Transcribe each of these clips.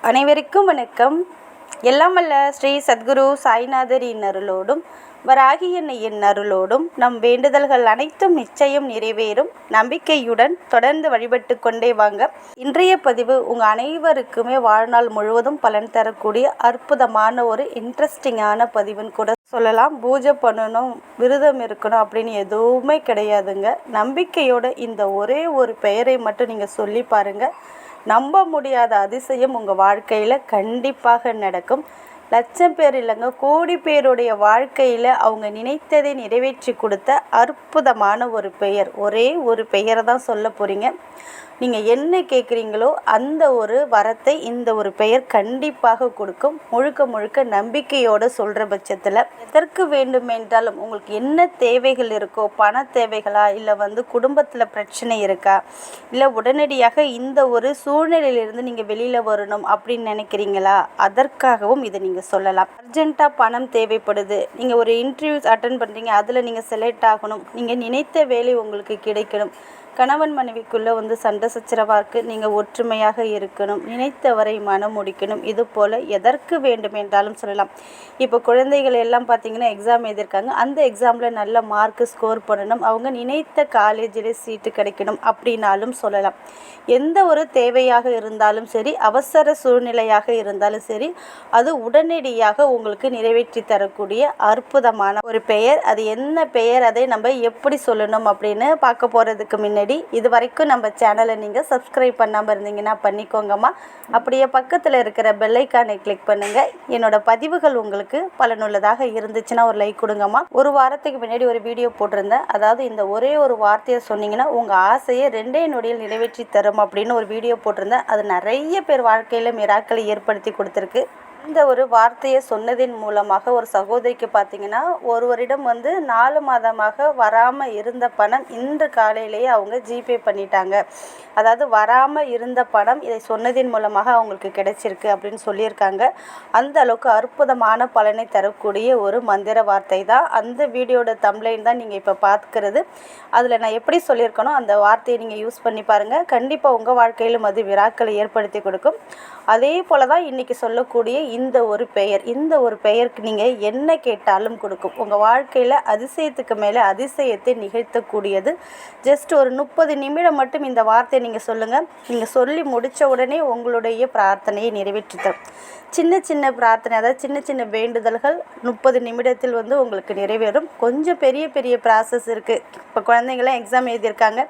அனைவருக்கும் வணக்கம். எல்லாம் வல்ல ஸ்ரீ சத்குரு சாய்நாதரின் அருளோடும் வராகி அன்னையின் அருளோடும் நம் வேண்டுதல்கள் அனைத்தும் நிச்சயம் நிறைவேறும் நம்பிக்கையுடன் தொடர்ந்து வழிபட்டு கொண்டே வாங்க. இன்றைய பதிவு உங்கள் அனைவருக்குமே வாழ்நாள் முழுவதும் பலன் தரக்கூடிய அற்புதமான ஒரு இன்ட்ரெஸ்டிங்கான பதிவுன்னு கூட சொல்லலாம். பூஜை பண்ணணும், விரதம் இருக்கணும் அப்படின்னு எதுவுமே கிடையாதுங்க. நம்பிக்கையோட இந்த ஒரே ஒரு பெயரை மட்டும் நீங்கள் சொல்லி பாருங்கள். நம்ப முடியாத அதிசயம் உங்கள் வாழ்க்கையில் கண்டிப்பாக நடக்கும். லட்சம் பேர் இல்லைங்க, கோடி பேருடைய வாழ்க்கையில் அவங்க நினைத்ததை நிறைவேற்றி கொடுத்த அற்புதமான ஒரு பெயர், ஒரே ஒரு பெயரை தான் சொல்ல போகிறீங்க. நீங்கள் என்ன கேட்குறீங்களோ அந்த ஒரு வரத்தை இந்த ஒரு பெயர் கண்டிப்பாக கொடுக்கும். முழுக்க முழுக்க நம்பிக்கையோடு சொல்கிற பட்சத்தில் எதற்கு வேண்டுமென்றாலும் உங்களுக்கு என்ன தேவைகள் இருக்கோ, பண தேவைகளா, இல்லை குடும்பத்தில் பிரச்சனை இருக்கா, இல்லை உடனடியாக இந்த ஒரு சூழ்நிலையிலிருந்து நீங்கள் வெளியில் வரணும் அப்படின்னு நினைக்கிறீங்களா, அதற்காகவும் இதை நீங்கள் சொல்லலாம். அர்ஜென்ட்டாக பணம் தேவைப்படுது, நீங்கள் ஒரு இன்டர்வியூஸ் அட்டன் பண்ணுறீங்க, அதில் நீங்கள் செலக்ட் ஆகணும், நீங்கள் நினைத்த வேலை உங்களுக்கு கிடைக்கணும், கணவன் மனைவிக்குள்ளே சண்டை சச்சரவாக இருக்குது, நீங்கள் ஒற்றுமையாக இருக்கணும், நினைத்தவரை மனம் முடிக்கணும், இது போல் எதற்கு வேண்டுமென்றாலும் சொல்லலாம். இப்போ குழந்தைகள் எல்லாம் பார்த்திங்கன்னா எக்ஸாம் எழுதியிருக்காங்க, அந்த எக்ஸாமில் நல்ல மார்க்கு ஸ்கோர் பண்ணணும், அவங்க நினைத்த காலேஜில் சீட்டு கிடைக்கணும் அப்படின்னாலும் சொல்லலாம். எந்த ஒரு தேவையாக இருந்தாலும் சரி, அவசர சூழ்நிலையாக இருந்தாலும் சரி, அது உடனடியாக உங்களுக்கு நிறைவேற்றி தரக்கூடிய அற்புதமான ஒரு பெயர். அது என்ன பெயர், அதை நம்ம எப்படி சொல்லணும் அப்படின்னு பார்க்க போகிறதுக்கு முன்னாடி இது வரைக்கும் நம்ம சேனலை நீங்கள் சப்ஸ்கிரைப் பண்ணாமல் இருந்தீங்கன்னா பண்ணிக்கோங்கம்மா. அப்படியே பக்கத்தில் இருக்கிற பெல் ஐக்கானை கிளிக் பண்ணுங்கள். என்னோட பதிவுகள் உங்களுக்கு பலனுள்ளதாக இருந்துச்சுன்னா ஒரு லைக் கொடுங்கம்மா. ஒரு வாரத்துக்கு முன்னாடி ஒரு வீடியோ போட்டிருந்தேன். அதாவது இந்த ஒரே ஒரு வார்த்தையை சொன்னீங்கன்னா உங்கள் ஆசையை 2 நொடியில் நிறைவேற்றி தரும் அப்படின்னு ஒரு வீடியோ போட்டிருந்தேன். அது நிறைய பேர் வாழ்க்கையில் மிராக்களை ஏற்படுத்தி கொடுத்துருக்கு. இந்த ஒரு வார்த்தையை சொன்னதின் மூலமாக ஒரு சகோதரிக்கு பார்த்திங்கன்னா ஒருவரிடம் 4 மாதமாக வராமல் இருந்த பணம் இன்று காலையிலேயே அவங்க ஜிபே பண்ணிட்டாங்க. அதாவது வராமல் இருந்த பணம் இதை சொன்னதின் மூலமாக அவங்களுக்கு கிடைச்சிருக்கு அப்படின்னு சொல்லியிருக்காங்க. அந்த அளவுக்கு அற்புதமான பலனை தரக்கூடிய ஒரு மந்திர வார்த்தை தான். அந்த வீடியோட தம்ப்லைன் தான் நீங்கள் இப்போ பார்க்குறது. அதில் நான் எப்படி சொல்லியிருக்கணும் அந்த வார்த்தையை நீங்கள் யூஸ் பண்ணி பாருங்கள். கண்டிப்பாக உங்கள் வாழ்க்கையிலும் அது விராக்களை ஏற்படுத்தி கொடுக்கும். அதே போல் தான் இன்றைக்கி சொல்லக்கூடிய இந்த ஒரு பெயர், இந்த ஒரு பெயருக்கு நீங்கள் என்ன கேட்டாலும் கொடுக்கும். உங்கள் வாழ்க்கையில் அதிசயத்துக்கு மேலே அதிசயத்தை நிகழ்த்தக்கூடியது. ஜஸ்ட் ஒரு 30 நிமிடம் மட்டும் இந்த வார்த்தையை நீங்கள் சொல்லுங்கள். நீங்கள் சொல்லி முடித்த உடனே உங்களுடைய பிரார்த்தனையை நிறைவேற்றி தரும். சின்ன சின்ன பிரார்த்தனை, அதாவது சின்ன சின்ன வேண்டுதல்கள் 30 நிமிடத்தில் உங்களுக்கு நிறைவேறும். கொஞ்சம் பெரிய பெரிய ப்ராசஸ் இருக்குது. இப்போ குழந்தைங்களாம் எக்ஸாம் எழுதியிருக்காங்க,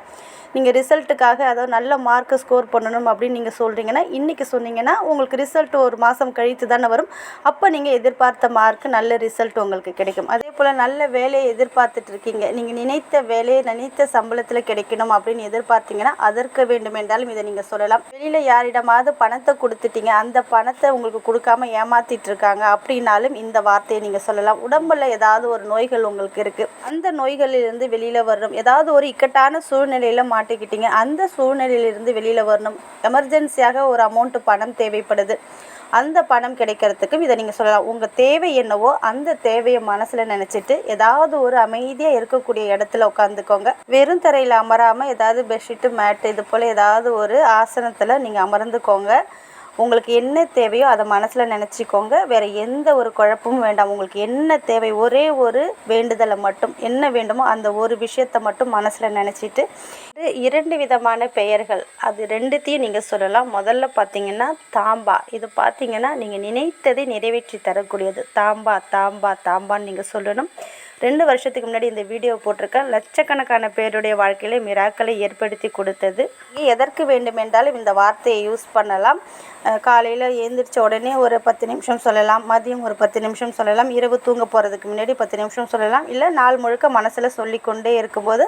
நீங்கள் ரிசல்ட்டுக்காக அதாவது நல்ல மார்க்கு ஸ்கோர் பண்ணணும் அப்படின்னு நீங்கள் சொல்கிறீங்கன்னா இன்றைக்கி சொன்னீங்கன்னா உங்களுக்கு ரிசல்ட் ஒரு மாதம் கழித்து தானே வரும். அப்போ நீங்கள் எதிர்பார்த்த மார்க்கு நல்ல ரிசல்ட் உங்களுக்கு கிடைக்கும். அதே போல் நல்ல வேலையை எதிர்பார்த்துட்ருக்கீங்க, நீங்கள் நினைத்த வேலையை நினைத்த சம்பளத்தில் கிடைக்கணும் அப்படின்னு எதிர்பார்த்தீங்கன்னா அதற்கு வேண்டுமென்றாலும் இதை நீங்கள் சொல்லலாம். வெளியில் யாரிடமாவது பணத்தை கொடுத்துட்டீங்க, அந்த பணத்தை உங்களுக்கு கொடுக்காம ஏமாற்றிட்டு இருக்காங்க அப்படின்னாலும் இந்த வார்த்தையை நீங்கள் சொல்லலாம். உடம்பில் ஏதாவது ஒரு நோய்கள் உங்களுக்கு இருக்குது, அந்த நோய்களிலிருந்து வெளியில் வரணும். ஏதாவது ஒரு இக்கட்டான சூழ்நிலையில் மாட்டிக்கிட்டீங்க, அந்த சூழ்நிலையிலிருந்து வெளியில் வரணும். எமர்ஜென்சியாக ஒரு அமௌண்ட் பணம் தேவைப்படுது, அந்த பணம் கிடைக்கிறதுக்கும் இதை நீங்கள் சொல்லலாம். உங்கள் தேவை என்னவோ அந்த தேவையை மனசில் நினச்சிட்டு ஏதாவது ஒரு அமைதியாக இருக்கக்கூடிய இடத்துல உட்காந்துக்கோங்க. வெறும் தரையில் அமராமல் ஏதாவது பெட்ஷீட்டு மேட்டு இது போல் ஏதாவது ஒரு ஆசனத்தில் நீங்கள் அமர்ந்துக்கோங்க. உங்களுக்கு என்ன தேவையோ அதை மனசில் நினச்சிக்கோங்க. வேறு எந்த ஒரு குழப்பமும் வேண்டாம். உங்களுக்கு என்ன தேவை, ஒரே ஒரு வேண்டுதலை மட்டும், என்ன வேண்டுமோ அந்த ஒரு விஷயத்தை மட்டும் மனசில் நினச்சிட்டு 2 விதமான பெயர்கள், அது 2த்தையும் நீங்கள் சொல்லலாம். முதல்ல பார்த்திங்கன்னா தாம்பா. இது பார்த்திங்கன்னா நீங்கள் நினைத்ததை நிறைவேற்றி தரக்கூடியது. தாம்பா தாம்பா தாம்பான்னு நீங்கள் சொல்லணும். 2 வருஷத்துக்கு முன்னாடி இந்த வீடியோ போட்டிருக்கேன். லட்சக்கணக்கான பேருடைய வாழ்க்கையில மிராக்களை ஏற்படுத்தி கொடுத்தது. எதற்கு வேண்டுமென்றாலும் இந்த வார்த்தையை யூஸ் பண்ணலாம். காலையில் எழுந்திரிச்ச உடனே ஒரு 10 நிமிஷம் சொல்லலாம், மதியம் ஒரு 10 நிமிஷம் சொல்லலாம், இரவு தூங்க போகிறதுக்கு முன்னாடி 10 நிமிஷம் சொல்லலாம், இல்லை நாள் முழுக்க மனசில் சொல்லிக்கொண்டே இருக்கும்போது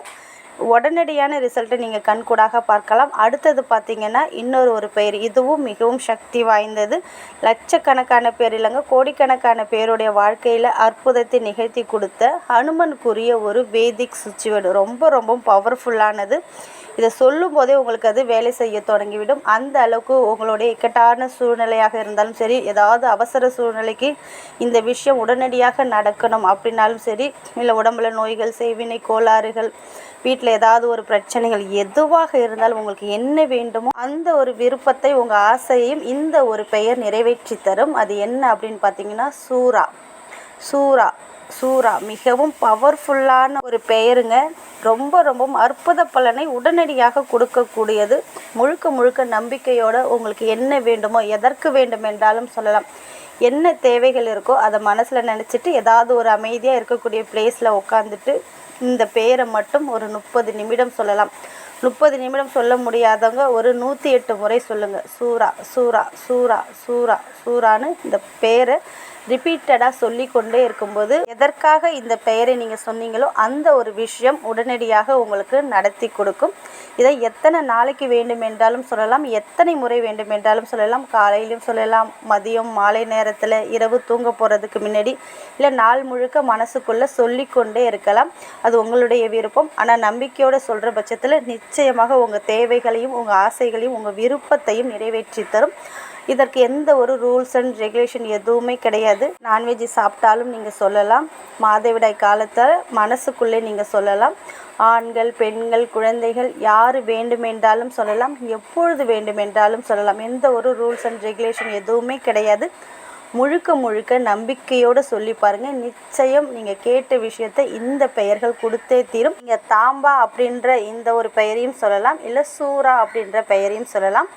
உடனடியான ரிசல்ட்டை நீங்கள் கண்கூடாக பார்க்கலாம். அடுத்தது பார்த்திங்கன்னா இன்னொரு ஒரு பெயர், இதுவும் மிகவும் சக்தி வாய்ந்தது. லட்சக்கணக்கான பேர் இல்லைங்க, கோடிக்கணக்கான பேருடைய வாழ்க்கையில் அற்புதத்தை நிகழ்த்தி கொடுத்த ஹனுமனுக்குரிய ஒரு வேதிக் சுவிட்ச். ரொம்ப ரொம்ப பவர்ஃபுல்லானது. இதை சொல்லும் போதே உங்களுக்கு அது வேலை செய்ய தொடங்கிவிடும். அந்த அளவுக்கு உங்களுடைய இக்கட்டான சூழ்நிலையாக இருந்தாலும் சரி, ஏதாவது அவசர சூழ்நிலைக்கு இந்த விஷயம் உடனடியாக நடக்கணும் அப்படின்னாலும் சரி, இல்லை உடம்புல நோய்கள், செய்வினை கோளாறுகள், வீட்டில் வீட்டில் ஏதாவது ஒரு பிரச்சனைகள் எதுவாக இருந்தாலும் உங்களுக்கு என்ன வேண்டுமோ அந்த ஒரு விருப்பத்தை உங்கள் ஆசையையும் இந்த ஒரு பெயர் நிறைவேற்றி தரும். அது என்ன அப்படின்னு பார்த்தீங்கன்னா சூரா. சூரா சூரா மிகவும் பவர்ஃபுல்லான ஒரு பெயருங்க. ரொம்பவும் அற்புத பலனை உடனடியாக கொடுக்கக்கூடியது. முழுக்க முழுக்க நம்பிக்கையோட உங்களுக்கு என்ன வேண்டுமோ, எதற்கு வேண்டுமென்றாலும் சொல்லலாம். என்ன தேவைகள் இருக்கோ அதை மனசில் நினச்சிட்டு ஏதாவது ஒரு அமைதியாக இருக்கக்கூடிய பிளேஸில் உட்காந்துட்டு இந்த பெயரை மட்டும் ஒரு 30 நிமிடம் சொல்லலாம். 30 நிமிடம் சொல்ல முடியாதவங்க ஒரு 108 முறை சொல்லுங்கள். சூரா சூரா சூரா சூரா சூரான்னு இந்த பெயரை ரிப்பீட்டடாக சொல்லி கொண்டே இருக்கும்போது எதற்காக இந்த பெயரை நீங்கள் சொன்னீங்களோ அந்த ஒரு விஷயம் உடனடியாக உங்களுக்கு நடத்தி கொடுக்கும். இதை எத்தனை நாளைக்கு வேண்டுமென்றாலும் சொல்லலாம், எத்தனை முறை வேண்டுமென்றாலும் சொல்லலாம். காலையிலும் சொல்லலாம், மதியம் மாலை நேரத்தில், இரவு தூங்க போகிறதுக்கு முன்னாடி, இல்லை நாள் முழுக்க மனசுக்குள்ளே சொல்லிக்கொண்டே இருக்கலாம். அது உங்களுடைய விருப்பம். ஆனால் நம்பிக்கையோடு சொல்கிற பட்சத்தில் நிச்சயமாக உங்கள் தேவைகளையும் உங்கள் ஆசைகளையும் உங்கள் விருப்பத்தையும் நிறைவேற்றி தரும். இதற்கு எந்த ஒரு ரூல்ஸ் அண்ட் ரெகுலேஷன் எதுவுமே கிடையாது. நான்வெஜ் சாப்பிட்டாலும் நீங்கள் சொல்லலாம். மாதவிடாய் காலத்தில் மனசுக்குள்ளே நீங்கள் சொல்லலாம். ஆண்கள், பெண்கள், குழந்தைகள் யார் வேண்டுமென்றாலும் சொல்லலாம். எப்பொழுது வேண்டுமென்றாலும் சொல்லலாம். எந்த ஒரு ரூல்ஸ் அண்ட் ரெகுலேஷன் எதுவுமே கிடையாது. முழுக்க முழுக்க நம்பிக்கையோடு சொல்லி பாருங்கள். நிச்சயம் நீங்கள் கேட்ட விஷயத்தை இந்த பெயர்கள் கொடுத்தே தீரும். நீங்கள் தாம்பா அப்படின்ற இந்த ஒரு பெயரையும் சொல்லலாம், இல்லை சூரா அப்படின்ற பெயரையும் சொல்லலாம்.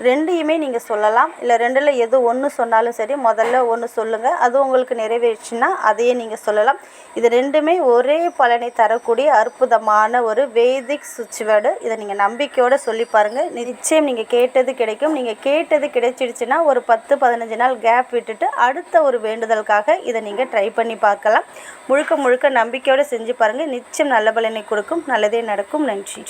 ரெண்டையுமே நீங்கள் சொல்லலாம். இல்லை ரெண்டில் எது ஒன்று சொன்னாலும் சரி, முதல்ல ஒன்று சொல்லுங்கள். அது உங்களுக்கு நிறைவேறுச்சுன்னா அதையே நீங்கள் சொல்லலாம். இது ரெண்டுமே ஒரே பலனை தரக்கூடிய அற்புதமான ஒரு வேதிக் சுவிட்ச் வேர்டு. இதை நீங்கள் நம்பிக்கையோடு சொல்லி பாருங்கள். நிச்சயம் நீங்கள் கேட்டது கிடைக்கும். நீங்கள் கேட்டது கிடைச்சிடுச்சுன்னா ஒரு 10-15 நாள் கேப் விட்டுட்டு அடுத்த ஒரு வேண்டுதலுக்காக இதை நீங்கள் ட்ரை பண்ணி பார்க்கலாம். முழுக்க முழுக்க நம்பிக்கையோடு செஞ்சு பாருங்கள். நிச்சயம் நல்ல பலனை கொடுக்கும். நல்லதே நடக்கும். நன்றி.